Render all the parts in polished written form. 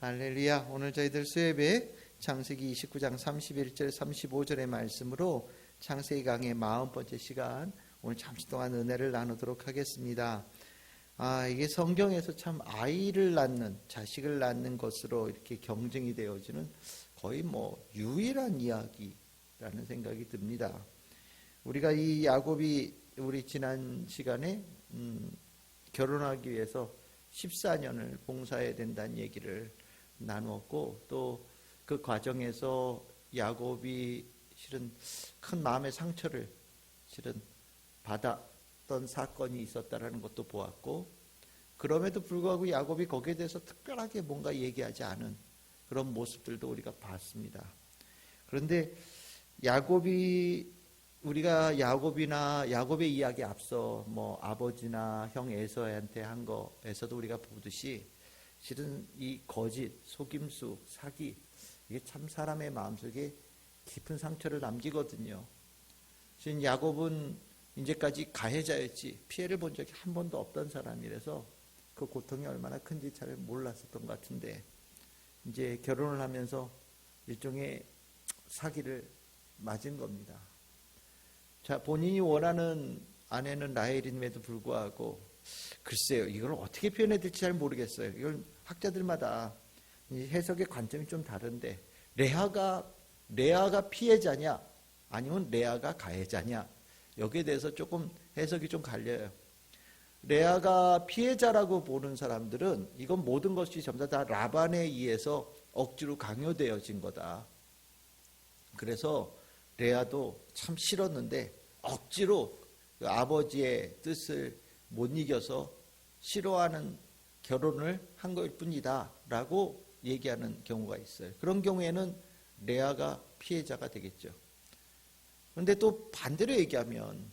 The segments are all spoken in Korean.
할렐루야. 오늘 저희들 수요예배 창세기 29장 31절 35절의 말씀으로 창세기 강의 40번째 시간, 오늘 잠시 동안 은혜를 나누도록 하겠습니다. 이게 성경에서 참 아이를 낳는, 자식을 낳는 것으로 이렇게 경쟁이 되어지는 거의 유일한 이야기라는 생각이 듭니다. 우리가 이 야곱이 우리 지난 시간에 결혼하기 위해서 14년을 봉사해야 된다는 얘기를 나누었고, 또 그 과정에서 야곱이 실은 큰 마음의 상처를 받았던 사건이 있었다는 것도 보았고, 그럼에도 불구하고 야곱이 거기에 대해서 특별하게 뭔가 얘기하지 않은 그런 모습들도 우리가 봤습니다. 그런데 우리가 야곱의 이야기 앞서 아버지나 형 에서한테 한 거에서도 우리가 보듯이 실은 이 거짓, 속임수, 사기, 이게 참 사람의 마음속에 깊은 상처를 남기거든요. 실은 야곱은 이제까지 가해자였지 피해를 본 적이 한 번도 없던 사람이라서 그 고통이 얼마나 큰지 잘 몰랐었던 것 같은데, 이제 결혼을 하면서 일종의 사기를 맞은 겁니다. 자, 본인이 원하는 아내는 라헬임에도 불구하고, 글쎄요, 이걸 어떻게 표현해야 될지 잘 모르겠어요. 이걸 학자들마다 해석의 관점이 좀 다른데, 레아가 피해자냐 아니면 레아가 가해자냐, 여기에 대해서 조금 해석이 좀 갈려요. 레아가 피해자라고 보는 사람들은 이건 모든 것이 전부 다 라반에 의해서 억지로 강요되어진 거다. 그래서 레아도 참 싫었는데 억지로 그 아버지의 뜻을 못 이겨서 싫어하는 결혼을 한 것일 뿐이다 라고 얘기하는 경우가 있어요. 그런 경우에는 레아가 피해자가 되겠죠. 그런데 또 반대로 얘기하면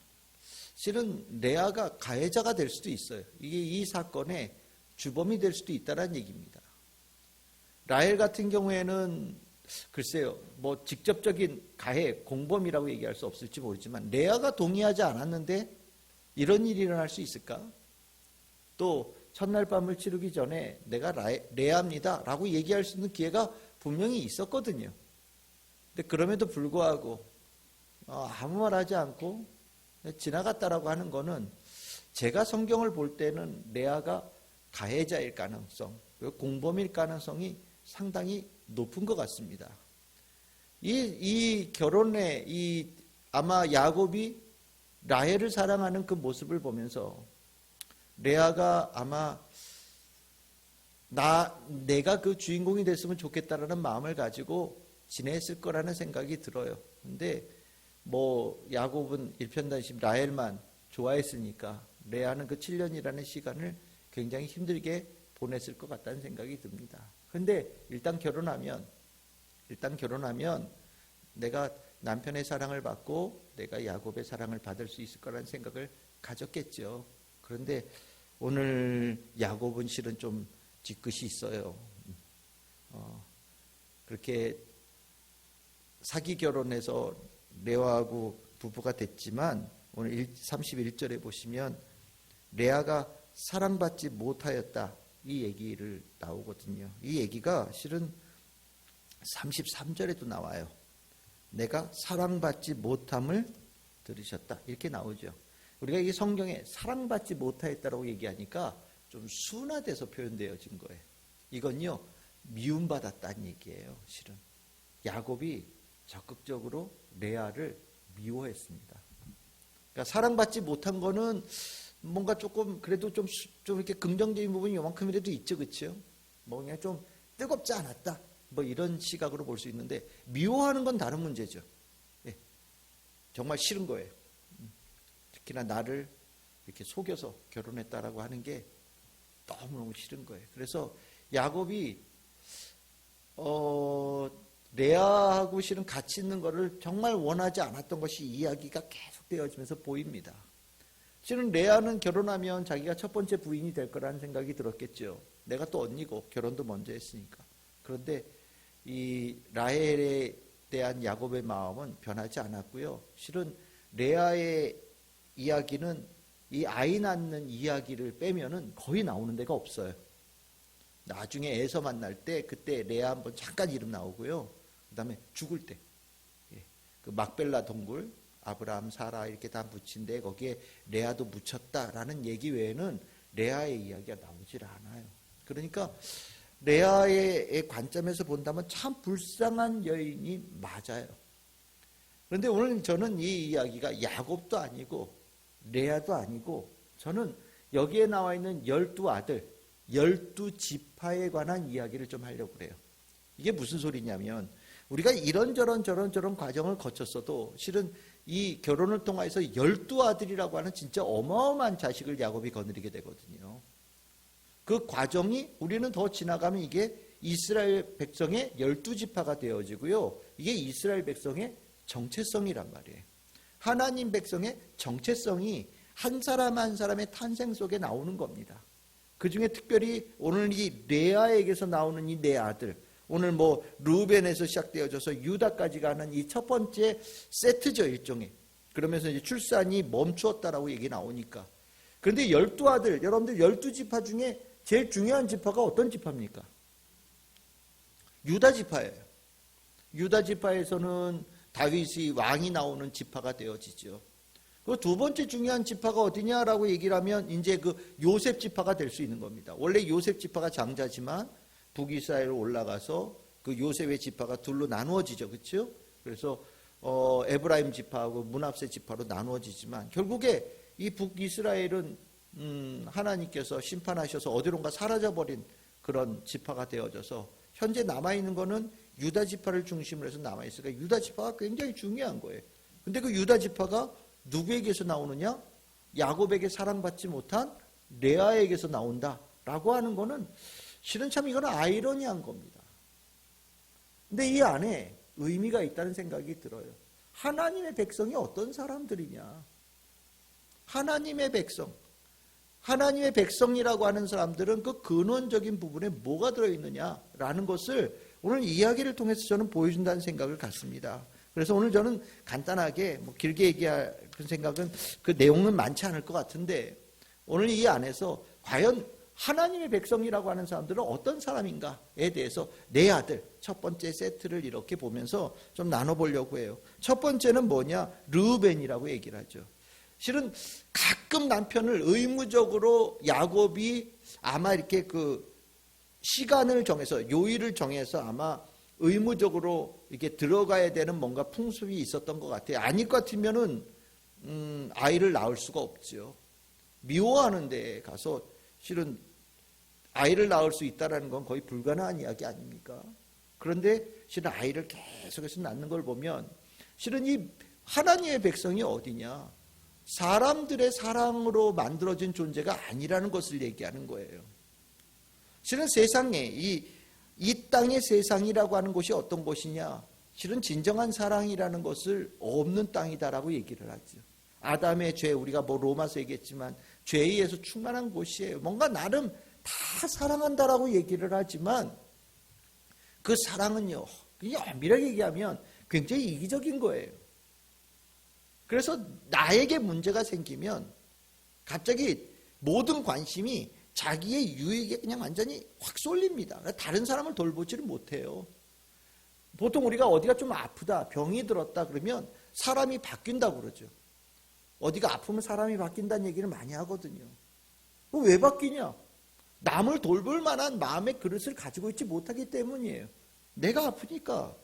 실은 레아가 가해자가 될 수도 있어요. 이게 이 사건의 주범이 될 수도 있다는 얘기입니다. 라헬 같은 경우에는 글쎄요, 직접적인 가해, 공범이라고 얘기할 수 없을지 모르지만, 레아가 동의하지 않았는데 이런 일이 일어날 수 있을까? 또 첫날 밤을 치르기 전에 내가 레아입니다 라고 얘기할 수 있는 기회가 분명히 있었거든요. 근데 그럼에도 불구하고 아무 말 하지 않고 지나갔다라고 하는 거는, 제가 성경을 볼 때는 레아가 가해자일 가능성, 공범일 가능성이 상당히 높은 것 같습니다. 이 결혼에 아마 야곱이 라헬을 사랑하는 그 모습을 보면서 레아가 아마 내가 그 주인공이 됐으면 좋겠다라는 마음을 가지고 지냈을 거라는 생각이 들어요. 근데 야곱은 일편단심 라헬만 좋아했으니까 레아는 그 7년이라는 시간을 굉장히 힘들게 보냈을 것 같다는 생각이 듭니다. 근데 일단 결혼하면 내가 남편의 사랑을 받고 내가 야곱의 사랑을 받을 수 있을 거라는 생각을 가졌겠죠. 그런데 오늘 야곱은 실은 좀 뒤끝이 있어요. 그렇게 사기 결혼해서 레아하고 부부가 됐지만, 오늘 31절에 보시면 레아가 사랑받지 못하였다, 이 얘기를 나오거든요. 이 얘기가 실은 33절에도 나와요. 내가 사랑받지 못함을 들으셨다, 이렇게 나오죠. 우리가 이 성경에 사랑받지 못하였다라고 얘기하니까 좀 순화돼서 표현되어진 거예요. 이건요, 미움받았다는 얘기예요. 실은 야곱이 적극적으로 레아를 미워했습니다. 그러니까 사랑받지 못한 거는 뭔가 조금 그래도 좀 이렇게 긍정적인 부분이 요만큼이라도 있죠, 그렇죠? 그냥 좀 뜨겁지 않았다, 이런 시각으로 볼 수 있는데, 미워하는 건 다른 문제죠. 정말 싫은 거예요. 특히나 나를 이렇게 속여서 결혼했다라고 하는 게 너무너무 싫은 거예요. 그래서 야곱이 레아하고 실은 같이 있는 거를 정말 원하지 않았던 것이 이야기가 계속 되어지면서 보입니다. 실은 레아는 결혼하면 자기가 첫 번째 부인이 될 거라는 생각이 들었겠죠. 내가 또 언니고 결혼도 먼저 했으니까. 그런데 이 라헬에 대한 야곱의 마음은 변하지 않았고요. 실은 레아의 이야기는 이 아이 낳는 이야기를 빼면은 거의 나오는 데가 없어요. 나중에 에서 만날 때 그때 레아 한번 잠깐 이름 나오고요. 그 다음에 죽을 때 그 막벨라 동굴 아브라함 사라 이렇게 다 묻힌데 거기에 레아도 묻혔다라는 얘기 외에는 레아의 이야기가 나오질 않아요. 그러니까 레아의 관점에서 본다면 참 불쌍한 여인이 맞아요. 그런데 오늘 저는 이 이야기가 야곱도 아니고 레아도 아니고 저는 여기에 나와 있는 12아들 12지파에 관한 이야기를 좀 하려고 그래요. 이게 무슨 소리냐면 우리가 이런저런 저런저런 과정을 거쳤어도 실은 이 결혼을 통해서 12아들이라고 하는 진짜 어마어마한 자식을 야곱이 거느리게 되거든요. 그 과정이 우리는 더 지나가면 이게 이스라엘 백성의 12지파가 되어지고요. 이게 이스라엘 백성의 정체성이란 말이에요. 하나님 백성의 정체성이 한 사람 한 사람의 탄생 속에 나오는 겁니다. 그 중에 특별히 오늘 이 레아에게서 나오는 이 네 아들, 오늘 뭐 루벤에서 시작되어져서 유다까지 가는 이 첫 번째 세트죠, 일종의. 그러면서 이제 출산이 멈추었다라고 얘기 나오니까. 그런데 12아들, 여러분들 12지파 중에 제일 중요한 지파가 어떤 지파입니까? 유다 지파예요. 유다 지파에서는 다윗이 왕이 나오는 지파가 되어지죠. 그 두 번째 중요한 지파가 어디냐라고 얘기를 하면 이제 그 요셉 지파가 될 수 있는 겁니다. 원래 요셉 지파가 장자지만 북이스라엘로 올라가서 그 요셉의 지파가 둘로 나누어지죠. 그렇죠? 그래서 에브라임 지파하고 므낫세 지파로 나누어지지만 결국에 이 북이스라엘은 하나님께서 심판하셔서 어디론가 사라져버린 그런 지파가 되어져서 현재 남아있는 거는 유다 지파를 중심으로 해서 남아있으니까 유다 지파가 굉장히 중요한 거예요. 근데 그 유다 지파가 누구에게서 나오느냐? 야곱에게 사랑받지 못한 레아에게서 나온다라고 하는 거는 실은 참 이건 아이러니한 겁니다. 근데 이 안에 의미가 있다는 생각이 들어요. 하나님의 백성이 어떤 사람들이냐? 하나님의 백성. 하나님의 백성이라고 하는 사람들은 그 근원적인 부분에 뭐가 들어있느냐라는 것을 오늘 이야기를 통해서 저는 보여준다는 생각을 갖습니다. 그래서 오늘 저는 간단하게 길게 얘기할 생각은 그 내용은 많지 않을 것 같은데 오늘 이 안에서 과연 하나님의 백성이라고 하는 사람들은 어떤 사람인가에 대해서 네 아들 첫 번째 세트를 이렇게 보면서 좀 나눠보려고 해요. 첫 번째는 뭐냐? 르우벤이라고 얘기를 하죠. 실은 가끔 남편을 의무적으로 야곱이 아마 이렇게 그 시간을 정해서 요일을 정해서 아마 의무적으로 이렇게 들어가야 되는 뭔가 풍습이 있었던 것 같아요. 아닐 것 같으면은 아이를 낳을 수가 없죠. 미워하는 데 가서 실은 아이를 낳을 수 있다는 건 거의 불가능한 이야기 아닙니까? 그런데 실은 아이를 계속해서 낳는 걸 보면 실은 이 하나님의 백성이 어디냐? 사람들의 사랑으로 만들어진 존재가 아니라는 것을 얘기하는 거예요. 실은 세상에 이 땅의 세상이라고 하는 곳이 어떤 곳이냐? 실은 진정한 사랑이라는 것을 없는 땅이다라고 얘기를 하죠. 아담의 죄, 우리가 뭐 로마서 얘기했지만 죄에 의해서 충만한 곳이에요. 뭔가 나름 다 사랑한다라고 얘기를 하지만 그 사랑은요, 그냥 엄밀하게 얘기하면 굉장히 이기적인 거예요. 그래서 나에게 문제가 생기면 갑자기 모든 관심이 자기의 유익에 그냥 완전히 확 쏠립니다. 다른 사람을 돌보지를 못해요. 보통 우리가 어디가 좀 아프다, 병이 들었다 그러면 사람이 바뀐다고 그러죠. 어디가 아프면 사람이 바뀐다는 얘기를 많이 하거든요. 왜 바뀌냐? 남을 돌볼 만한 마음의 그릇을 가지고 있지 못하기 때문이에요. 내가 아프니까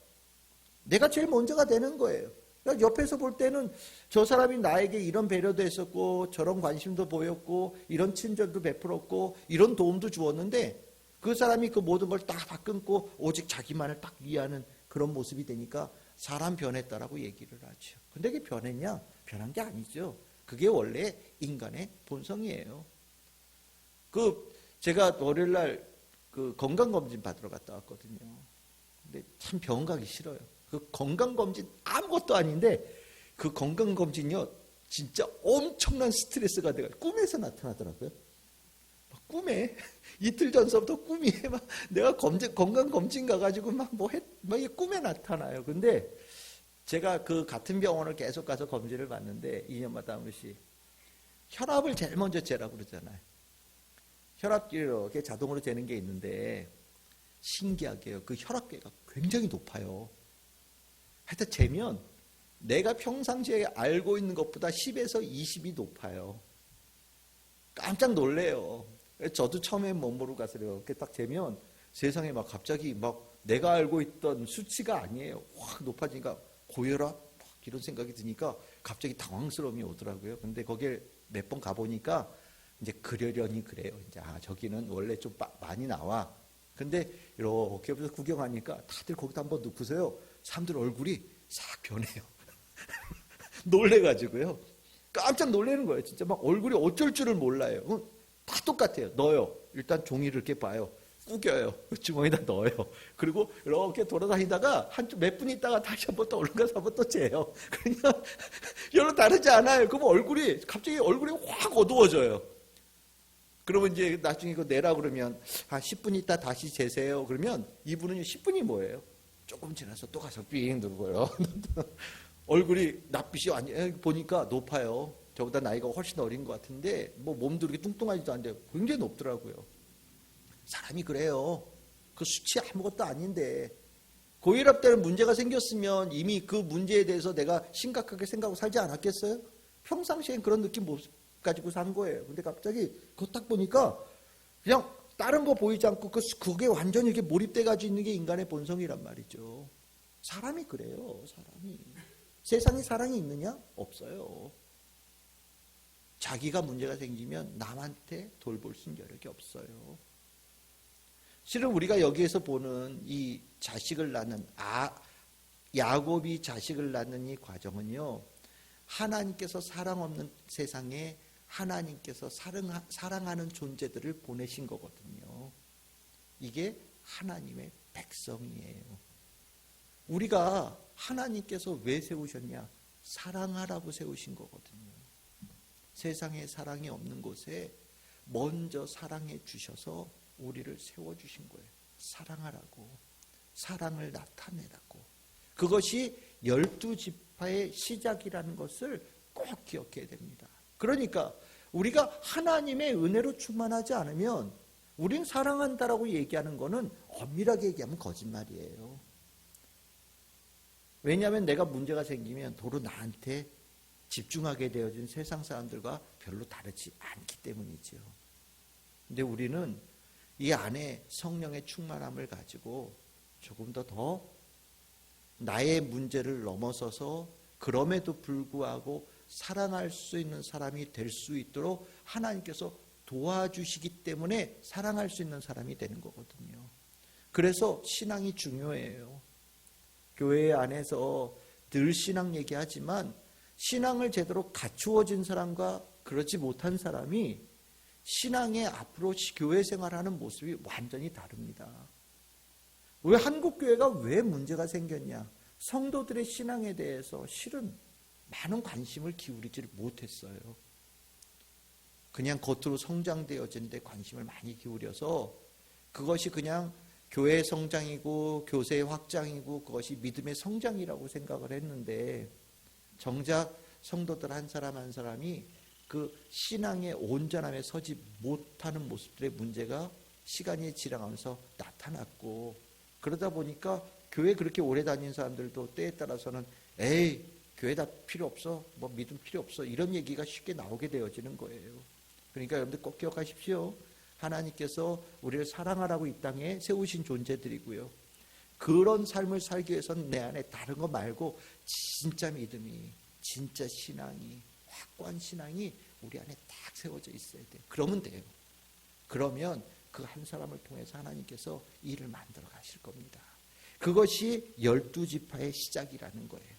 내가 제일 먼저가 되는 거예요. 그러니까 옆에서 볼 때는 저 사람이 나에게 이런 배려도 했었고 저런 관심도 보였고 이런 친절도 베풀었고 이런 도움도 주었는데 그 사람이 그 모든 걸 딱 다 끊고 오직 자기만을 딱 위하는 그런 모습이 되니까 사람 변했다라고 얘기를 하죠. 근데 그게 변했냐? 변한 게 아니죠. 그게 원래 인간의 본성이에요. 제가 월요일날 그 건강검진 받으러 갔다 왔거든요. 근데 참 병원 가기 싫어요. 그 건강검진 아무것도 아닌데 그 건강검진이요 진짜 엄청난 스트레스가 돼가지고 꿈에서 나타나더라고요. 꿈에 이틀 전서부터 꿈이 막 내가 건강검진 가가지고 막 이게 꿈에 나타나요. 근데 제가 그 같은 병원을 계속 가서 검진을 받는데 2년마다 한 번씩 혈압을 제일 먼저 재라고 그러잖아요. 혈압이 이렇게 자동으로 재는 게 있는데 신기하게요. 그 혈압계가 굉장히 높아요. 하여튼 재면 내가 평상시에 알고 있는 것보다 10에서 20이 높아요. 깜짝 놀래요. 저도 처음에 못 모르고 가서요. 이렇게 딱 재면 세상에 막 갑자기 막 내가 알고 있던 수치가 아니에요. 확 높아지니까 고혈압 이런 생각이 드니까 갑자기 당황스러움이 오더라고요. 근데 거기에 몇 번 가보니까 이제 그러려니 그래요. 이제 저기는 원래 좀 많이 나와. 근데 이렇게 옆에서 구경하니까 다들 거기다 한번 눕으세요. 사람들 얼굴이 싹 변해요. 놀래가지고요. 깜짝 놀라는 거예요. 진짜 막 얼굴이 어쩔 줄을 몰라요. 다 똑같아요. 넣어요. 일단 종이를 이렇게 봐요. 구겨요. 주머니에다 넣어요. 그리고 이렇게 돌아다니다가 몇 분 있다가 다시 한번 또 얼른 가서 한번 또 재요. 그냥 별로 다르지 않아요. 그러면 얼굴이 갑자기 얼굴이 확 어두워져요. 그러면 이제 나중에 이거 내라 그러면 10분 있다 다시 재세요. 그러면 이분은 10분이 뭐예요? 조금 지나서 또 가서 삥 누르고요. 얼굴이 낯빛이 완전 보니까 높아요. 저보다 나이가 훨씬 어린 것 같은데 뭐 몸도 이렇게 뚱뚱하지도 않은데 굉장히 높더라고요. 사람이 그래요. 그 수치 아무것도 아닌데 고혈압 때는 문제가 생겼으면 이미 그 문제에 대해서 내가 심각하게 생각하고 살지 않았겠어요? 평상시엔 그런 느낌 못 가지고 산 거예요. 근데 갑자기 그거 딱 보니까 그냥 다른 거 보이지 않고 그게 완전히 이렇게 몰입돼 가지고 있는 게 인간의 본성이란 말이죠. 사람이 그래요. 사람이. 세상에 사랑이 있느냐? 없어요. 자기가 문제가 생기면 남한테 돌볼 수 있는 여력이 없어요. 실은 우리가 여기에서 보는 이 자식을 낳는 야곱이 자식을 낳는 이 과정은요. 하나님께서 사랑 없는 세상에 하나님께서 사랑하는 존재들을 보내신 거거든요. 이게 하나님의 백성이에요. 우리가 하나님께서 왜 세우셨냐? 사랑하라고 세우신 거거든요. 세상에 사랑이 없는 곳에 먼저 사랑해 주셔서 우리를 세워주신 거예요. 사랑하라고. 사랑을 나타내라고. 그것이 12지파의 시작이라는 것을 꼭 기억해야 됩니다. 그러니까 우리가 하나님의 은혜로 충만하지 않으면 우린 사랑한다라고 얘기하는 거는 엄밀하게 얘기하면 거짓말이에요. 왜냐하면 내가 문제가 생기면 도로 나한테 집중하게 되어진 세상 사람들과 별로 다르지 않기 때문이죠. 근데 우리는 이 안에 성령의 충만함을 가지고 조금 더 나의 문제를 넘어서서 그럼에도 불구하고 사랑할 수 있는 사람이 될 수 있도록 하나님께서 도와주시기 때문에 사랑할 수 있는 사람이 되는 거거든요. 그래서 신앙이 중요해요. 교회 안에서 늘 신앙 얘기하지만 신앙을 제대로 갖추어진 사람과 그렇지 못한 사람이 신앙의 앞으로 교회 생활하는 모습이 완전히 다릅니다. 왜 한국교회가 왜 문제가 생겼냐? 성도들의 신앙에 대해서 실은 많은 관심을 기울이지를 못했어요. 그냥 겉으로 성장되어진 데 관심을 많이 기울여서 그것이 그냥 교회 성장이고 교세 확장이고 그것이 믿음의 성장이라고 생각을 했는데 정작 성도들 한 사람 한 사람이 그 신앙의 온전함에 서지 못하는 모습들의 문제가 시간이 지나가면서 나타났고 그러다 보니까 교회 그렇게 오래 다닌 사람들도 때에 따라서는 에이 교회다 필요 없어 뭐 믿음 필요 없어 이런 얘기가 쉽게 나오게 되어지는 거예요. 그러니까 여러분들 꼭 기억하십시오. 하나님께서 우리를 사랑하라고 이 땅에 세우신 존재들이고요. 그런 삶을 살기 위해서는 내 안에 다른 거 말고 진짜 믿음이 진짜 신앙이 확고한 신앙이 우리 안에 딱 세워져 있어야 돼요. 그러면 돼요. 그러면 그 한 사람을 통해서 하나님께서 일을 만들어 가실 겁니다. 그것이 12지파의 시작이라는 거예요.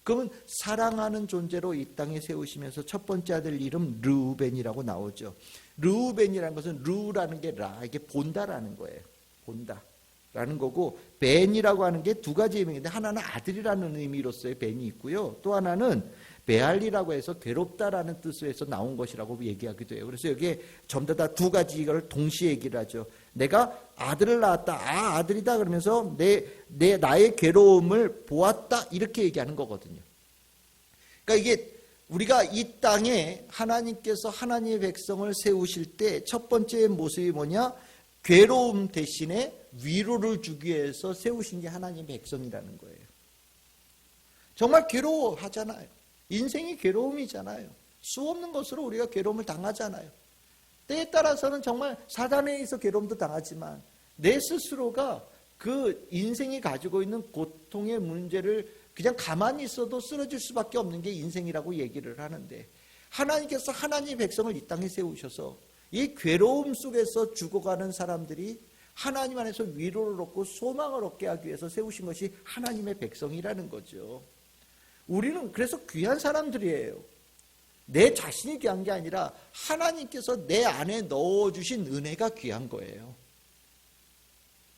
그러면 사랑하는 존재로 이 땅에 세우시면서 첫 번째 아들 이름 르우벤이라고 나오죠. 르우벤이라는 것은 르라는 게 이게 본다라는 거예요. 본다라는 거고 벤이라고 하는 게 두 가지 의미인데 하나는 아들이라는 의미로서의 벤이 있고요. 또 하나는 베알리라고 해서 괴롭다라는 뜻으로 해서 나온 것이라고 얘기하기도 해요. 그래서 여기에 전부 다 두 가지 이걸 동시에 얘기를 하죠. 내가 아들을 낳았다. 아들이다 그러면서 나의 괴로움을 보았다. 이렇게 얘기하는 거거든요. 그러니까 이게 우리가 이 땅에 하나님께서 하나님의 백성을 세우실 때 첫 번째 모습이 뭐냐? 괴로움 대신에 위로를 주기 위해서 세우신 게 하나님의 백성이라는 거예요. 정말 괴로워하잖아요. 인생이 괴로움이잖아요. 수없는 것으로 우리가 괴로움을 당하잖아요. 때에 따라서는 정말 사단에 의해서 괴로움도 당하지만 내 스스로가 그 인생이 가지고 있는 고통의 문제를 그냥 가만히 있어도 쓰러질 수밖에 없는 게 인생이라고 얘기를 하는데, 하나님께서 하나님의 백성을 이 땅에 세우셔서 이 괴로움 속에서 죽어가는 사람들이 하나님 안에서 위로를 얻고 소망을 얻게 하기 위해서 세우신 것이 하나님의 백성이라는 거죠. 우리는 그래서 귀한 사람들이에요. 내 자신이 귀한 게 아니라 하나님께서 내 안에 넣어주신 은혜가 귀한 거예요.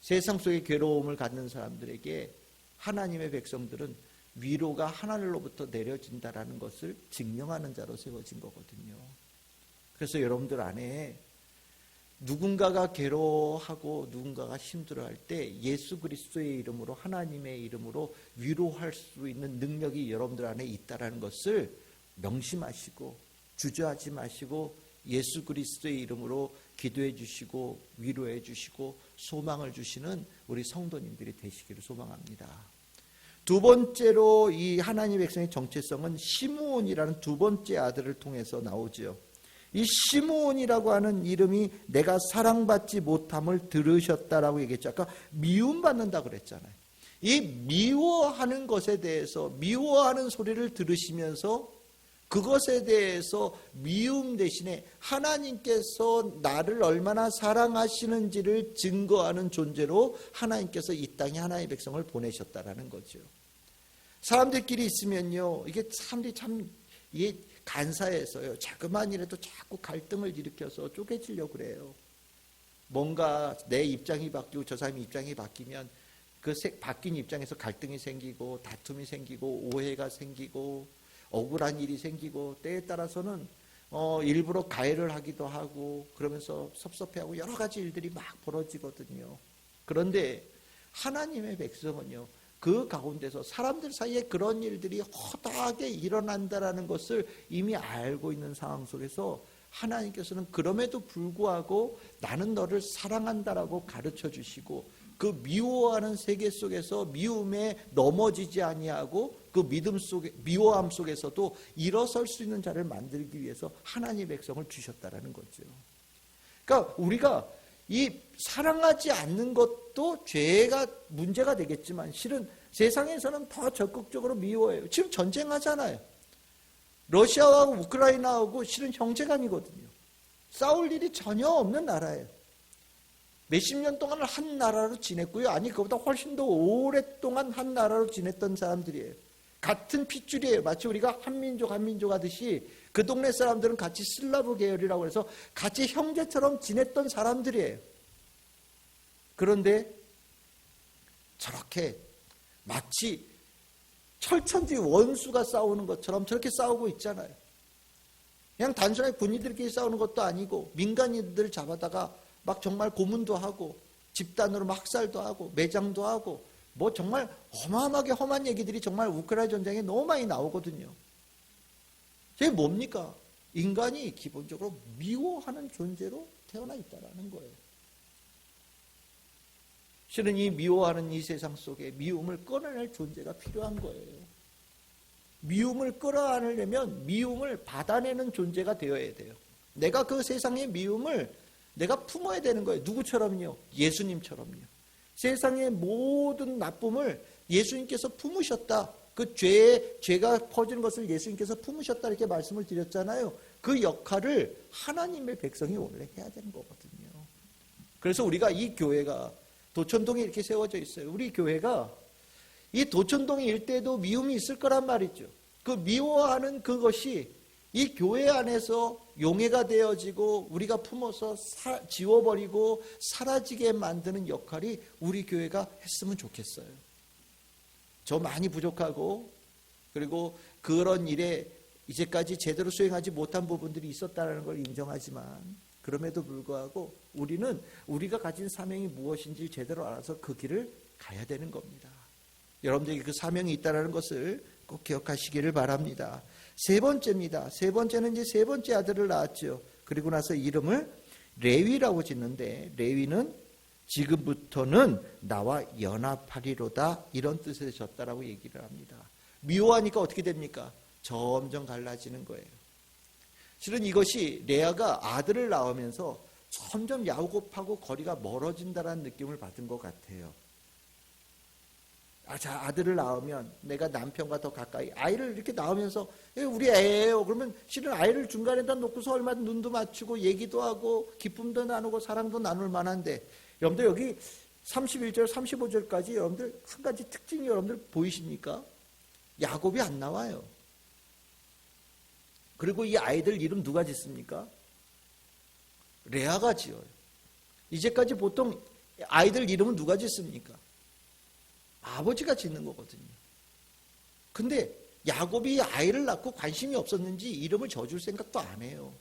세상 속의 괴로움을 갖는 사람들에게 하나님의 백성들은 위로가 하늘로부터 내려진다라는 것을 증명하는 자로 세워진 거거든요. 그래서 여러분들 안에 누군가가 괴로워하고 누군가가 힘들어할 때 예수 그리스도의 이름으로, 하나님의 이름으로 위로할 수 있는 능력이 여러분들 안에 있다라는 것을 명심하시고 주저하지 마시고 예수 그리스도의 이름으로 기도해 주시고 위로해 주시고 소망을 주시는 우리 성도님들이 되시기를 소망합니다. 두 번째로 이 하나님의 백성의 정체성은 시므온이라는 두 번째 아들을 통해서 나오죠. 이 시므온이라고 하는 이름이 내가 사랑받지 못함을 들으셨다라고 얘기했죠. 아까 미움받는다 그랬잖아요. 이 미워하는 것에 대해서, 미워하는 소리를 들으시면서 그것에 대해서 미움 대신에 하나님께서 나를 얼마나 사랑하시는지를 증거하는 존재로 하나님께서 이 땅에 하나님의 백성을 보내셨다라는 거죠. 사람들끼리 있으면요, 이게 사람들이 참 이게 간사해서요, 자그만 일에도 자꾸 갈등을 일으켜서 쪼개지려고 그래요. 뭔가 내 입장이 바뀌고 저 사람의 입장이 바뀌면 그 바뀐 입장에서 갈등이 생기고 다툼이 생기고 오해가 생기고 억울한 일이 생기고 때에 따라서는 일부러 가해를 하기도 하고 그러면서 섭섭해하고 여러 가지 일들이 막 벌어지거든요. 그런데 하나님의 백성은요, 그 가운데서 사람들 사이에 그런 일들이 허다하게 일어난다라는 것을 이미 알고 있는 상황 속에서 하나님께서는 그럼에도 불구하고 나는 너를 사랑한다라고 가르쳐 주시고 그 미워하는 세계 속에서 미움에 넘어지지 아니하고 그 믿음 속에 미워함 속에서도 일어설 수 있는 자를 만들기 위해서 하나님의 백성을 주셨다라는 거죠. 그러니까 우리가 이 사랑하지 않는 것도 죄가 문제가 되겠지만 실은 세상에서는 더 적극적으로 미워해요. 지금 전쟁하잖아요. 러시아하고 우크라이나하고 실은 형제간이거든요. 싸울 일이 전혀 없는 나라예요. 몇십 년 동안 한 나라로 지냈고요. 아니 그보다 훨씬 더 오랫동안 한 나라로 지냈던 사람들이에요. 같은 핏줄이에요. 마치 우리가 한민족 하듯이 그 동네 사람들은 같이 슬라브 계열이라고 해서 같이 형제처럼 지냈던 사람들이에요. 그런데 저렇게 마치 철천지 원수가 싸우는 것처럼 저렇게 싸우고 있잖아요. 그냥 단순하게 군인들끼리 싸우는 것도 아니고 민간인들 잡아다가 막 정말 고문도 하고 집단으로 막 학살도 하고 매장도 하고 뭐 정말 어마어마하게 험한 얘기들이 정말 우크라이나 전쟁에 너무 많이 나오거든요. 이게 뭡니까? 인간이 기본적으로 미워하는 존재로 태어나 있다는 거예요. 실은 이 미워하는 이 세상 속에 미움을 끌어낼 존재가 필요한 거예요. 미움을 끌어안으려면 미움을 받아내는 존재가 되어야 돼요. 내가 그 세상의 미움을 내가 품어야 되는 거예요. 누구처럼요? 예수님처럼요. 세상의 모든 나쁨을 예수님께서 품으셨다. 그 죄가 퍼지는 것을 예수님께서 품으셨다 이렇게 말씀을 드렸잖아요. 그 역할을 하나님의 백성이 원래 해야 되는 거거든요. 그래서 우리가 이 교회가 도천동에 이렇게 세워져 있어요. 우리 교회가 이 도천동 일대에도 미움이 있을 거란 말이죠. 그 미워하는 그것이 이 교회 안에서 용해가 되어지고 우리가 품어서 지워버리고 사라지게 만드는 역할이 우리 교회가 했으면 좋겠어요. 저 많이 부족하고 그리고 그런 일에 이제까지 제대로 수행하지 못한 부분들이 있었다는 걸 인정하지만 그럼에도 불구하고 우리는 우리가 가진 사명이 무엇인지 제대로 알아서 그 길을 가야 되는 겁니다. 여러분들에게 그 사명이 있다는 것을 꼭 기억하시기를 바랍니다. 세 번째입니다. 세 번째는 이제 세 번째 아들을 낳았죠. 그리고 나서 이름을 레위라고 짓는데, 레위는 지금부터는 나와 연합하리로다, 이런 뜻을 졌다라고 얘기를 합니다. 미워하니까 어떻게 됩니까? 점점 갈라지는 거예요. 실은 이것이 레아가 아들을 낳으면서 점점 야곱하고 거리가 멀어진다는 느낌을 받은 것 같아요. 자, 아들을 낳으면 내가 남편과 더 가까이, 아이를 이렇게 낳으면서 우리 애예요. 그러면 실은 아이를 중간에다 놓고서 얼마나 눈도 맞추고 얘기도 하고 기쁨도 나누고 사랑도 나눌 만한데, 여러분들 여기 31절 35절까지 여러분들 한 가지 특징이 여러분들 보이십니까? 야곱이 안 나와요. 그리고 이 아이들 이름 누가 짓습니까? 레아가 지어요. 이제까지 보통 아이들 이름은 누가 짓습니까? 아버지가 짓는 거거든요. 근데 야곱이 아이를 낳고 관심이 없었는지 이름을 져줄 생각도 안 해요.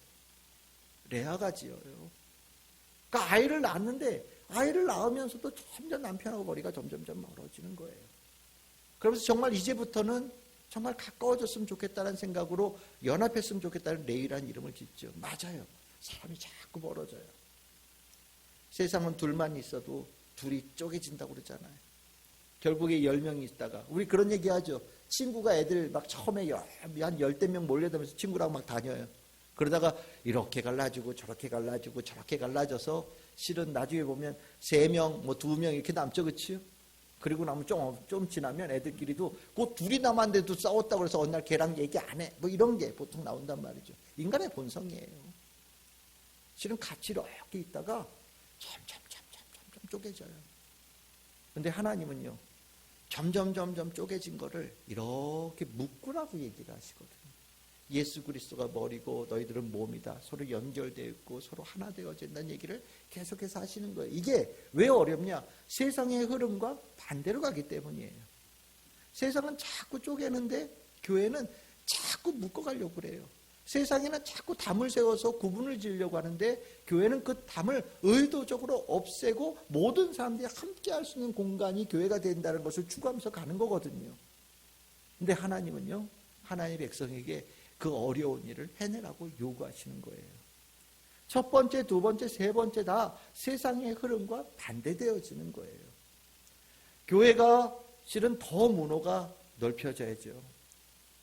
레아가 지어요. 그러니까 아이를 낳았는데, 아이를 낳으면서도 점점 남편하고 거리가 점점점 멀어지는 거예요. 그러면서 정말 이제부터는 정말 가까워졌으면 좋겠다는 생각으로 연합했으면 좋겠다는 레위라는 이름을 짓죠. 맞아요. 사람이 자꾸 멀어져요. 세상은 둘만 있어도 둘이 쪼개진다고 그러잖아요. 결국에 10명이 있다가, 우리 그런 얘기 하죠. 친구가 애들 막 처음에 한 10명 몰려다니면서 친구랑 막 다녀요. 그러다가 이렇게 갈라지고 저렇게 갈라지고 저렇게 갈라져서 실은 나중에 보면 3명, 2명 이렇게 남죠, 그치요? 그리고 나면 좀 지나면 애들끼리도 그 둘이 남았는데도 싸웠다고 해서 어느 날 걔랑 얘기 안 해. 이런 게 보통 나온단 말이죠. 인간의 본성이에요. 실은 같이 이렇게 있다가 점점 쪼개져요. 근데 하나님은요, 점점 쪼개진 거를 이렇게 묶으라고 얘기를 하시거든요. 예수 그리스도가 머리고 너희들은 몸이다. 서로 연결되어 있고 서로 하나 되어진다는 얘기를 계속해서 하시는 거예요. 이게 왜 어렵냐? 세상의 흐름과 반대로 가기 때문이에요. 세상은 자꾸 쪼개는데 교회는 자꾸 묶어가려고 그래요. 세상에는 자꾸 담을 세워서 구분을 지으려고 하는데, 교회는 그 담을 의도적으로 없애고 모든 사람들이 함께 할 수 있는 공간이 교회가 된다는 것을 추구하면서 가는 거거든요. 근데 하나님은요, 하나님의 백성에게 그 어려운 일을 해내라고 요구하시는 거예요. 첫 번째, 두 번째, 세 번째 다 세상의 흐름과 반대되어지는 거예요. 교회가 실은 더 문호가 넓혀져야죠.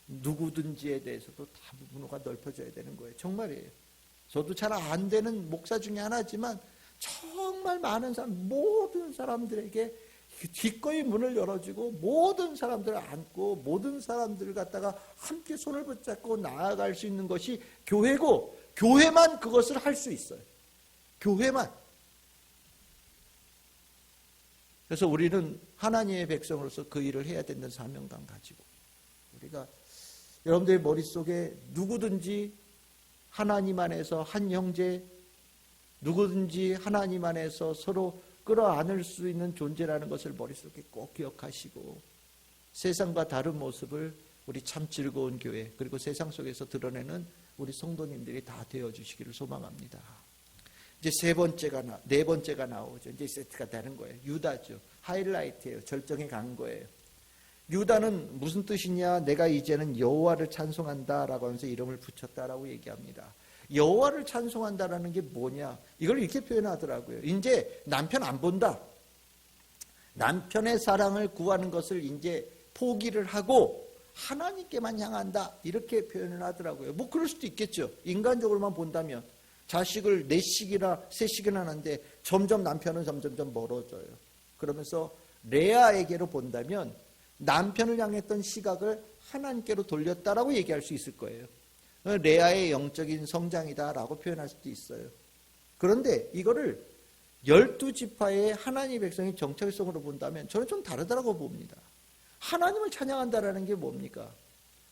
누구든지에 대해서도 다 문호가 넓혀져야 되는 거예요. 정말이에요. 저도 잘 안 되는 목사 중에 하나지만 정말 많은 사람, 모든 사람들에게 기꺼이 문을 열어주고 모든 사람들을 안고 모든 사람들을 갖다가 함께 손을 붙잡고 나아갈 수 있는 것이 교회고, 교회만 그것을 할 수 있어요. 교회만. 그래서 우리는 하나님의 백성으로서 그 일을 해야 된다는 사명감 가지고, 우리가 여러분들의 머릿속에 누구든지 하나님 안에서 한 형제, 누구든지 하나님 안에서 서로 끌어안을 수 있는 존재라는 것을 머릿속에 꼭 기억하시고, 세상과 다른 모습을 우리 참 즐거운 교회, 그리고 세상 속에서 드러내는 우리 성도님들이 다 되어주시기를 소망합니다. 이제 네 번째가 나오죠. 이제 세트가 되는 거예요. 유다죠. 하이라이트예요. 절정에 간 거예요. 유다는 무슨 뜻이냐? 내가 이제는 여호와를 찬송한다라고 하면서 이름을 붙였다라고 얘기합니다. 여호와를 찬송한다라는 게 뭐냐? 이걸 이렇게 표현하더라고요. 이제 남편 안 본다. 남편의 사랑을 구하는 것을 이제 포기를 하고 하나님께만 향한다. 이렇게 표현을 하더라고요. 뭐 그럴 수도 있겠죠. 인간적으로만 본다면 자식을 4씩이나 3씩이나 하는데 점점 남편은 점점 멀어져요. 그러면서 레아에게로 본다면 남편을 향했던 시각을 하나님께로 돌렸다라고 얘기할 수 있을 거예요. 레아의 영적인 성장이다라고 표현할 수도 있어요. 그런데 이거를 12지파의 하나님의 백성의 정체성으로 본다면 저는 좀 다르다고 봅니다. 하나님을 찬양한다라는 게 뭡니까?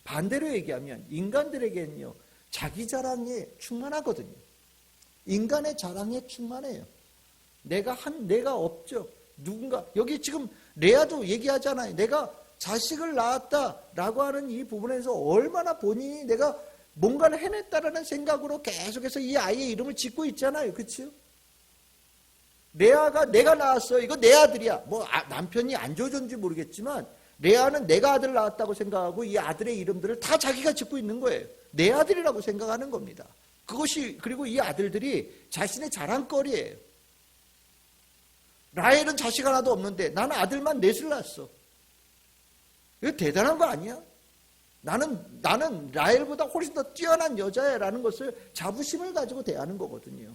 반대로 얘기하면 인간들에게는요, 자기 자랑에 충만하거든요. 인간의 자랑에 충만해요. 내가 없죠. 누군가, 여기 지금 레아도 얘기하잖아요. 내가 자식을 낳았다라고 하는 이 부분에서 얼마나 본인이 내가 뭔가를 해냈다라는 생각으로 계속해서 이 아이의 이름을 짓고 있잖아요. 그렇죠? 레아가 내가 낳았어. 이거 내 아들이야. 남편이 안 줘줬는지 모르겠지만 레아는 내가 아들 낳았다고 생각하고 이 아들의 이름들을 다 자기가 짓고 있는 거예요. 내 아들이라고 생각하는 겁니다. 그리고 이 아들들이 자신의 자랑거리예요. 라헬은 자식 하나도 없는데 나는 아들만 넷을 낳았어. 이거 대단한 거 아니야? 나는 라헬보다 훨씬 더 뛰어난 여자야라는 것을 자부심을 가지고 대하는 거거든요.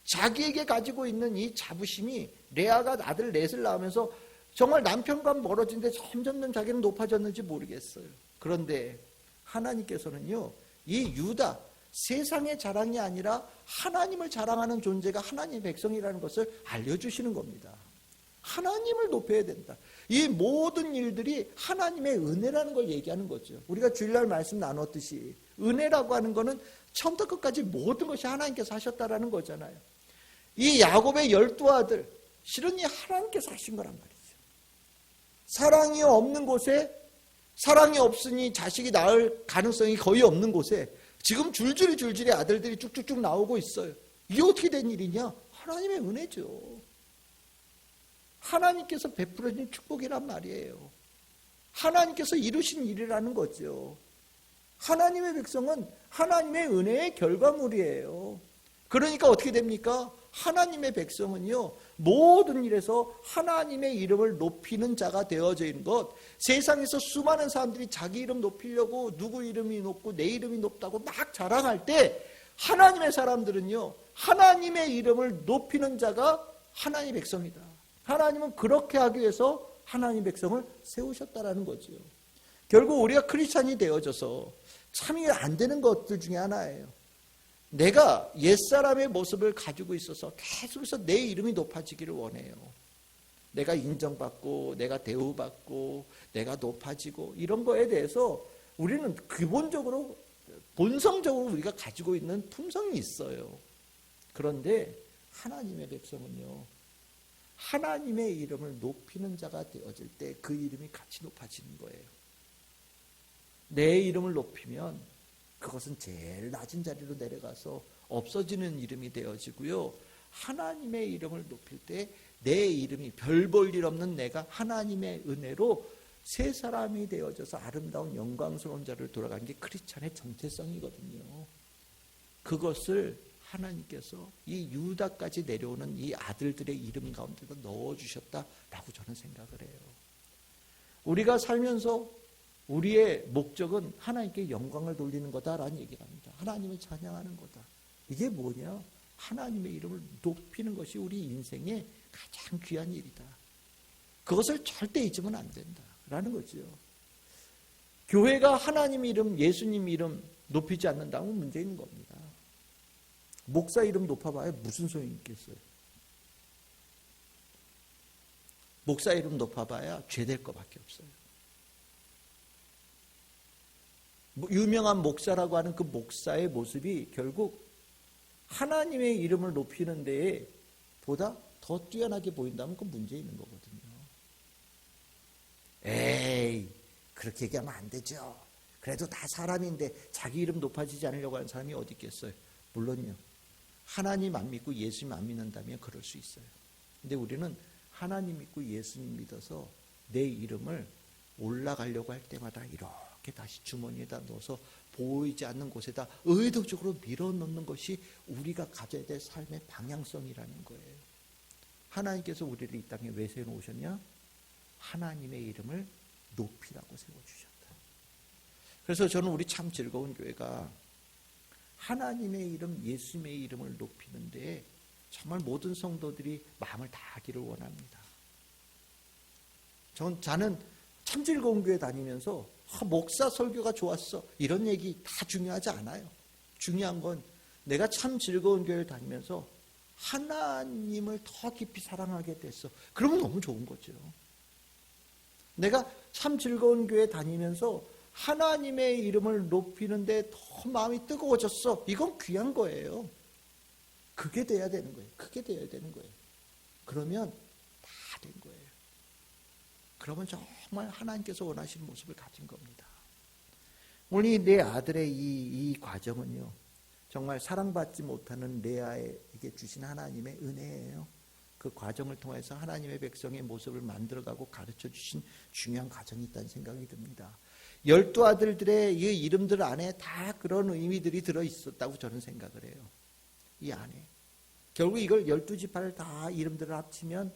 자기에게 가지고 있는 이 자부심이 레아가 아들 넷을 낳으면서 정말 남편과 멀어진데 점점 자기는 높아졌는지 모르겠어요. 그런데 하나님께서는요, 이 유다, 세상의 자랑이 아니라 하나님을 자랑하는 존재가 하나님의 백성이라는 것을 알려주시는 겁니다. 하나님을 높여야 된다. 이 모든 일들이 하나님의 은혜라는 걸 얘기하는 거죠. 우리가 주일날 말씀 나눴듯이 은혜라고 하는 거는 처음부터 끝까지 모든 것이 하나님께서 하셨다라는 거잖아요. 이 야곱의 12아들, 실은 이 하나님께서 하신 거란 말이죠. 사랑이 없는 곳에, 사랑이 없으니 자식이 낳을 가능성이 거의 없는 곳에 지금 줄줄이 아들들이 쭉쭉쭉 나오고 있어요. 이게 어떻게 된 일이냐? 하나님의 은혜죠. 하나님께서 베풀어진 축복이란 말이에요. 하나님께서 이루신 일이라는 거죠. 하나님의 백성은 하나님의 은혜의 결과물이에요. 그러니까 어떻게 됩니까? 하나님의 백성은요, 모든 일에서 하나님의 이름을 높이는 자가 되어져 있는 것. 세상에서 수많은 사람들이 자기 이름 높이려고 누구 이름이 높고 내 이름이 높다고 막 자랑할 때 하나님의 사람들은요, 하나님의 이름을 높이는 자가 하나님의 백성이다. 하나님은 그렇게 하기 위해서 하나님의 백성을 세우셨다라는 거죠. 결국 우리가 크리스찬이 되어져서 참 이해 안 되는 것들 중에 하나예요. 내가 옛사람의 모습을 가지고 있어서 계속해서 내 이름이 높아지기를 원해요. 내가 인정받고 내가 대우받고 내가 높아지고 이런 거에 대해서 우리는 기본적으로 본성적으로 우리가 가지고 있는 품성이 있어요. 그런데 하나님의 백성은요, 하나님의 이름을 높이는 자가 되어질 때 그 이름이 같이 높아지는 거예요. 내 이름을 높이면 그것은 제일 낮은 자리로 내려가서 없어지는 이름이 되어지고요. 하나님의 이름을 높일 때 내 이름이 별 볼 일 없는 내가 하나님의 은혜로 새 사람이 되어져서 아름다운 영광스러운 자를 돌아가는 게 크리스찬의 정체성이거든요. 그것을 하나님께서 이 유다까지 내려오는 이 아들들의 이름 가운데도 넣어주셨다라고 저는 생각을 해요. 우리가 살면서 우리의 목적은 하나님께 영광을 돌리는 거다라는 얘기를 합니다. 하나님을 찬양하는 거다. 이게 뭐냐? 하나님의 이름을 높이는 것이 우리 인생의 가장 귀한 일이다. 그것을 절대 잊으면 안 된다라는 거죠. 교회가 하나님 이름, 예수님 이름 높이지 않는다면 문제 있는 겁니다. 목사 이름 높아봐야 무슨 소용이 있겠어요? 목사 이름 높아봐야 죄될 것밖에 없어요. 유명한 목사라고 하는 그 목사의 모습이 결국 하나님의 이름을 높이는 데에 보다 더 뛰어나게 보인다면 그 문제 있는 거거든요. 에이, 그렇게 얘기하면 안 되죠. 그래도 다 사람인데 자기 이름 높아지지 않으려고 하는 사람이 어디 있겠어요? 물론요. 하나님 안 믿고 예수님 안 믿는다면 그럴 수 있어요. 근데 우리는 하나님 믿고 예수님 믿어서 내 이름을 올라가려고 할 때마다 이렇게 다시 주머니에다 넣어서 보이지 않는 곳에다 의도적으로 밀어넣는 것이 우리가 가져야 될 삶의 방향성이라는 거예요. 하나님께서 우리를 이 땅에 왜 세워놓으셨냐? 하나님의 이름을 높이라고 세워주셨다. 그래서 저는 우리 참 즐거운 교회가 하나님의 이름, 예수님의 이름을 높이는데 정말 모든 성도들이 마음을 다하기를 원합니다. 저는 참 즐거운 교회 다니면서 목사 설교가 좋았어 이런 얘기 다 중요하지 않아요. 중요한 건 내가 참 즐거운 교회를 다니면서 하나님을 더 깊이 사랑하게 됐어. 그러면 너무 좋은 거죠. 내가 참 즐거운 교회 다니면서 하나님의 이름을 높이는데 더 마음이 뜨거워졌어. 이건 귀한 거예요. 그게 돼야 되는 거예요. 그게 돼야 되는 거예요. 그러면 다 된 거예요. 그러면 정말 하나님께서 원하시는 모습을 가진 겁니다. 오늘 내 아들의 이 과정은요, 정말 사랑받지 못하는 레아에게 주신 하나님의 은혜예요. 그 과정을 통해서 하나님의 백성의 모습을 만들어가고 가르쳐 주신 중요한 과정이 있다는 생각이 듭니다. 12아들들의 이 이름들 안에 다 그런 의미들이 들어있었다고 저는 생각을 해요. 이 안에. 결국 이걸 12지파를 다 이름들을 합치면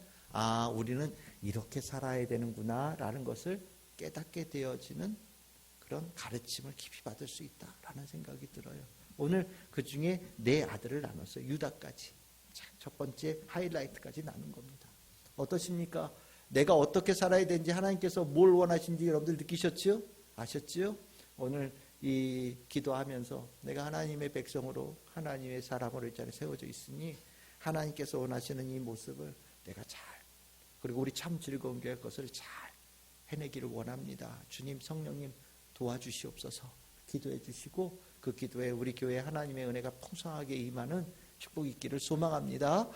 우리는 이렇게 살아야 되는구나 라는 것을 깨닫게 되어지는 그런 가르침을 깊이 받을 수 있다라는 생각이 들어요. 오늘 그 중에 4아들을 나눴어요. 유다까지. 자, 첫 번째 하이라이트까지 나눈 겁니다. 어떠십니까? 내가 어떻게 살아야 되는지 하나님께서 뭘 원하시는지 여러분들 느끼셨죠? 아셨죠? 오늘 이 기도하면서 내가 하나님의 백성으로 하나님의 사람으로 이 자리에 세워져 있으니 하나님께서 원하시는 이 모습을 내가 잘, 그리고 우리 참 즐거운 교회 것을 잘 해내기를 원합니다. 주님, 성령님 도와주시옵소서. 기도해 주시고 그 기도에 우리 교회 하나님의 은혜가 풍성하게 임하는 축복이 있기를 소망합니다.